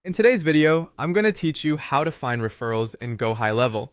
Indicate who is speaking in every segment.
Speaker 1: In today's video, I'm going to teach you how to find referrals in Gohighlevel.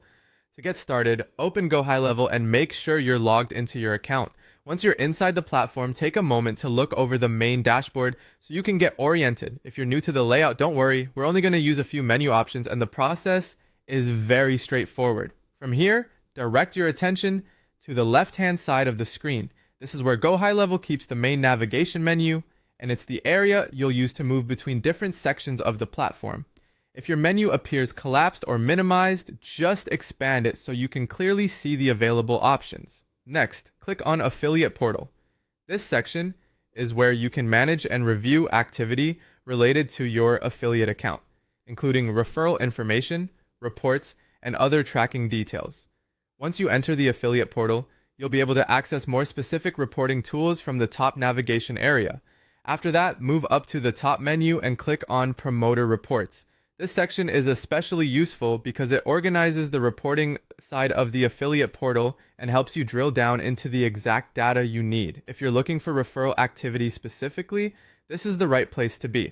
Speaker 1: To get started, open Gohighlevel and make sure you're logged into your account. Once you're inside the platform, take a moment to look over the main dashboard so you can get oriented. If you're new to the layout, don't worry, we're only going to use a few menu options and the process is very straightforward. From here, direct your attention to the left-hand side of the screen. This is where Gohighlevel keeps the main navigation menu, and it's the area you'll use to move between different sections of the platform. If your menu appears collapsed or minimized, just expand it so you can clearly see the available options. Next, click on Affiliate Portal. This section is where you can manage and review activity related to your affiliate account, including referral information, reports, and other tracking details. Once you enter the affiliate portal, you'll be able to access more specific reporting tools from the top navigation area. After that, move up to the top menu and click on Promoter Reports. This section is especially useful because it organizes the reporting side of the affiliate portal and helps you drill down into the exact data you need. If you're looking for referral activity specifically, this is the right place to be.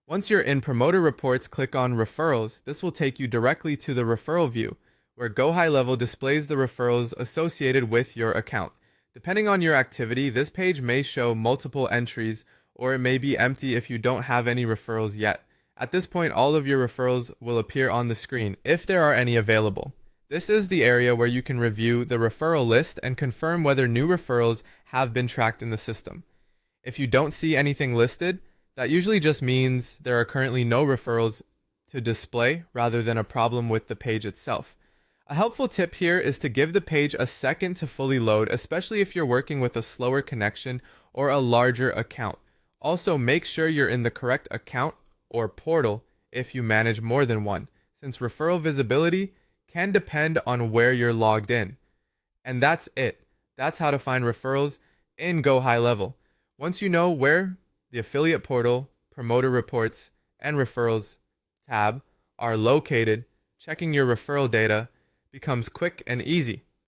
Speaker 1: Once you're in Promoter Reports, click on Referrals. This will take you directly to the referral view, where Gohighlevel displays the referrals associated with your account. Depending on your activity, this page may show multiple entries, or it may be empty if you don't have any referrals yet. At this point, all of your referrals will appear on the screen, if there are any available. This is the area where you can review the referral list and confirm whether new referrals have been tracked in the system. If you don't see anything listed, that usually just means there are currently no referrals to display rather than a problem with the page itself. A helpful tip here is to give the page a second to fully load, especially if you're working with a slower connection or a larger account. Also, make sure you're in the correct account or portal if you manage more than one, since referral visibility can depend on where you're logged in. And that's it. That's how to find referrals in Gohighlevel. Once you know where the affiliate portal, promoter reports, and referrals tab are located, checking your referral data becomes quick and easy.